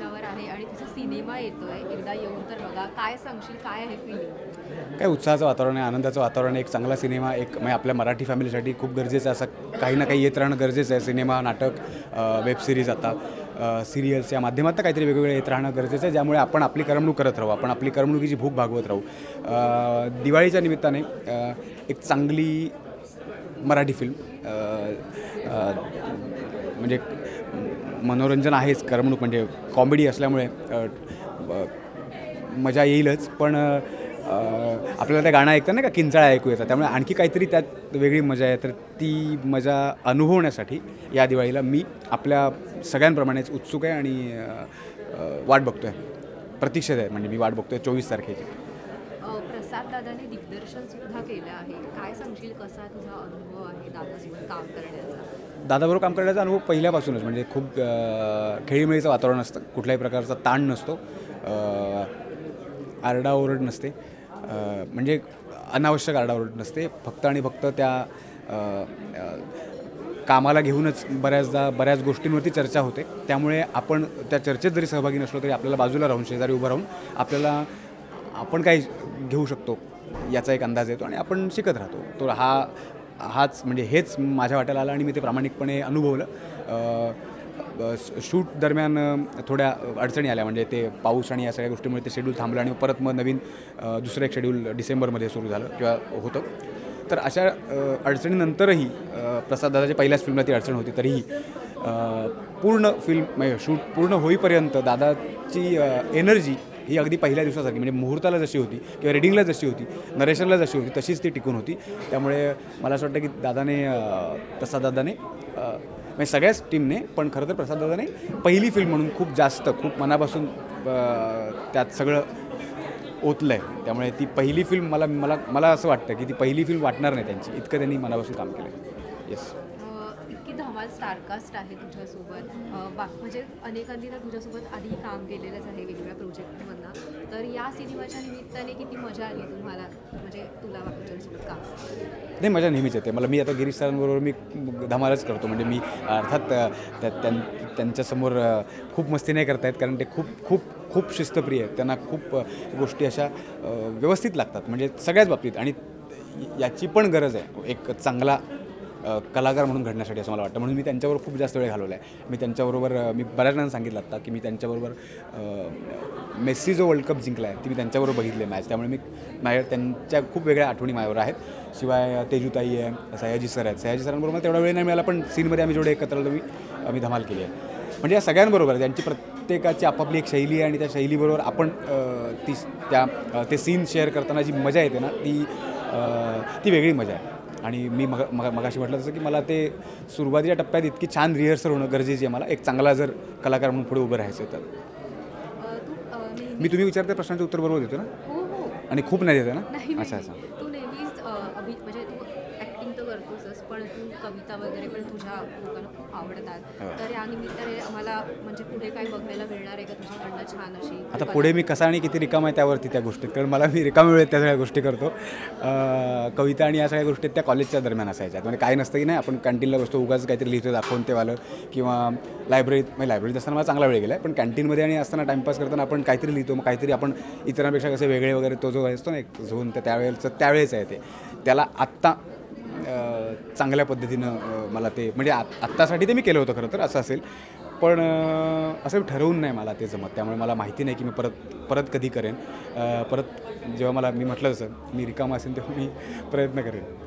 मंचावर आहे आणि तुझा सिनेमा येतोय, एकदा येऊन तर बघा. काय सांगशील, काय आहे फिलिंग? काय उत्साहाचं वातावरण आहे, आनंदाचं वातावरण आहे. एक चांगला सिनेमा एक म्हणजे आपल्या मराठी फॅमिलीसाठी खूप गरजेचं आहे. असं काही ना काही येत राहणं गरजेचं आहे. सिनेमा, नाटक, वेब सिरीज, आता सिरियल्स या माध्यमातून काहीतरी वेगवेगळे येत राहणं गरजेचं आहे, ज्यामुळे आपण आपली करमणूक करत राहू, आपण आपली करमणुकीची भूक भागवत राहू. दिवाळीच्या निमित्ताने एक चांगली मराठी फिल्म, म्हणजे मनोरंजन आहेच, करमणूक म्हणजे कॉमेडी असल्यामुळे मजा येईलच, पण आपल्याला त्या गाणं ऐकतं नाही का, किंचाळा ऐकू येतात, त्यामुळे आणखी काहीतरी त्यात वेगळी मजा आहे. तर ती मजा अनुभवण्यासाठी या दिवाळीला मी आपल्या सगळ्यांप्रमाणेच उत्सुक आहे आणि वाट बघतो आहे, प्रतीक्षेत आहे. म्हणजे मी वाट बघतो आहे 24 तारखेची. प्रसाद दादाने दिग्दर्शन सुद्धा केलं आहे. काय सांगशील, कसा तुझा अनुभव आहे दादासोबत काम करण्याचा? दादाबरोबर काम करण्याचा अनुभव पहिल्यापासूनच, म्हणजे खूप खेळीमेळीचं वातावरण असतं, कुठल्याही प्रकारचा ताण नसतो, आरडाओरड नसते, म्हणजे अनावश्यक आरडाओरड नसते. फक्त आणि फक्त त्या कामाला घेऊनच बऱ्याच गोष्टींवरती चर्चा होते. त्यामुळे आपण त्या चर्चेत जरी सहभागी नसलो तरी आपल्याला बाजूला राहून, शेजारी उभं राहून आपण काय घेऊ शकतो याचा एक अंदाज येतो आणि आपण शिकत राहतो. तो हाच म्हणजे हेच माझ्या वाट्याला आलं आणि मी ते प्रामाणिकपणे अनुभवलं. शूट दरम्यान थोड्या अडचणी आल्या, म्हणजे ते पाऊस आणि या सगळ्या गोष्टीमुळे ते शेड्यूल थांबलं आणि परत मग नवीन दुसरं एक शेड्यूल डिसेंबरमध्ये सुरू झालं किंवा होतं. तर अशा अडचणीनंतरही प्रसाद दादाच्या पहिल्याच फिल्मला ती अडचण होती, तरीही पूर्ण फिल्म म्हणजे शूट पूर्ण होईपर्यंत दादाची एनर्जी ही अगदी पहिल्या दिवसासारखी, म्हणजे मुहूर्ताला जशी होती किंवा रिडिंगला जशी होती, नरेशनला जशी होती, तशीच ती टिकून होती. त्यामुळे मला असं वाटतं की प्रसाद दादाने म्हणजे सगळ्याच टीमने, पण खरं तर प्रसाद दादाने पहिली फिल्म म्हणून खूप मनापासून त्यात सगळं ओतलं आहे. त्यामुळे ती पहिली फिल्म मला असं वाटतं की ती पहिली फिल्म वाटणार नाही त्यांची, इतकं त्यांनी मनापासून काम केलं आहे. येस. इतकी धमाल स्टारकास्ट आहे तुझ्यासोबत. म्हणजे अनेकांनी तर तुझ्यासोबत आधी काम केलेलंच आहे वेगवेगळ्या प्रोजेक्टमधनं. तर या सिनेमाच्या निमित्ताने किती मजा आली तुम्हाला, म्हणजे तुला तुझ्यासोबत काम? नाही, मजा नेहमीच येते मला. मी आता गिरीश सरांबरोबर मी धमालच करतो. म्हणजे मी अर्थात त्यांच्यासमोर खूप मस्ती नाही करता येत, कारण ते खूप शिस्तप्रिय आहेत. त्यांना खूप गोष्टी अशा व्यवस्थित लागतात, म्हणजे सगळ्याच बाबतीत. आणि याची पण गरज आहे एक चांगला कलाकार म्हणून घडण्यासाठी, असं मला वाटतं. म्हणून मी त्यांच्याबरोबर खूप जास्त वेळ घालवला आहे. मी बऱ्याच जणांना सांगितलं आता की मी त्यांच्याबरोबर मेस्सी जो वर्ल्ड कप जिंकला आहे ती मी त्यांच्याबरोबर बघितली मॅच. त्यामुळे त्यांच्या खूप वेगळ्या आठवणी माझ्यावर आहेत. शिवाय तेजूताई आहे, सयाजी सर आहेत. सयाजी सरांबरोबर मला तेवढा वेळ नाही मिळाला, पण सीनमध्ये आम्ही जेवढे एकत्र आलो आम्ही धमाल केली आहे. म्हणजे या सगळ्यांबरोबर त्यांची प्रत्येकाची आपापली एक शैली आहे आणि त्या शैलीबरोबर आपण ते सीन शेअर करताना जी मजा येते ना, ती वेगळी मजा आहे. आणि मी मगाशी म्हटलं तसं की मला ते सुरुवातीच्या टप्प्यात इतकी छान रिहर्सल होणं गरजेची आहे मला, एक चांगला जर कलाकार म्हणून पुढे उभं राहायचं तर. मी तुम्ही विचारते प्रश्नाचं उत्तर बरोबर देतो ना? हो. आणि खूप नाही देतो ना? नाही, अच्छा. तू नेहमीच म्हणजे तू ॲक्टिंग तर करतोसच, पण तू कविता वगैरे पण तुझ्या लोकांना खूप आवडतात. तर या निमित्ताने आम्हाला म्हणजे पुढे काय बघायला मिळणार आहे का तुझ्याकडनं छान अशी? आता पुढे मी कसा आणि किती रिकाम आहे त्यावरती त्या गोष्टीत, कारण मी रिकाम वेळेत त्या सगळ्या गोष्टी करतो. कविता आणि या सगळ्या गोष्टी त्या कॉलेजच्या दरम्यान असायच्या. म्हणजे काय नसतं की नाही, आपण कॅन्टीनला बसतो, उगाच काहीतरी लिहितो दाखवून तेवालं, किंवा लायब्ररीत असताना मला चांगला वेळ गेला आहे, पण कॅन्टीनमध्ये आणि असताना टाईमपास करताना आपण काहीतरी लिहितो. मग काहीतरी आपण इतरांपेक्षा कसे वेगळे वगैरे, तो जो असतो ना एक झोन, त्यावेळेस आहे ते. त्याला आत्ता चांगल्या पद्धतीनं मला ते म्हणजे आत्तासाठी ते मी केलं होतं खरं तर, असं असेल. पण असं ठरवून नाही मला ते जमत. त्यामुळे मला माहिती नाही की मी परत कधी करेन. परत जेव्हा मी म्हटलं तसं मी रिकामा असेल तेव्हा मी प्रयत्न करेन.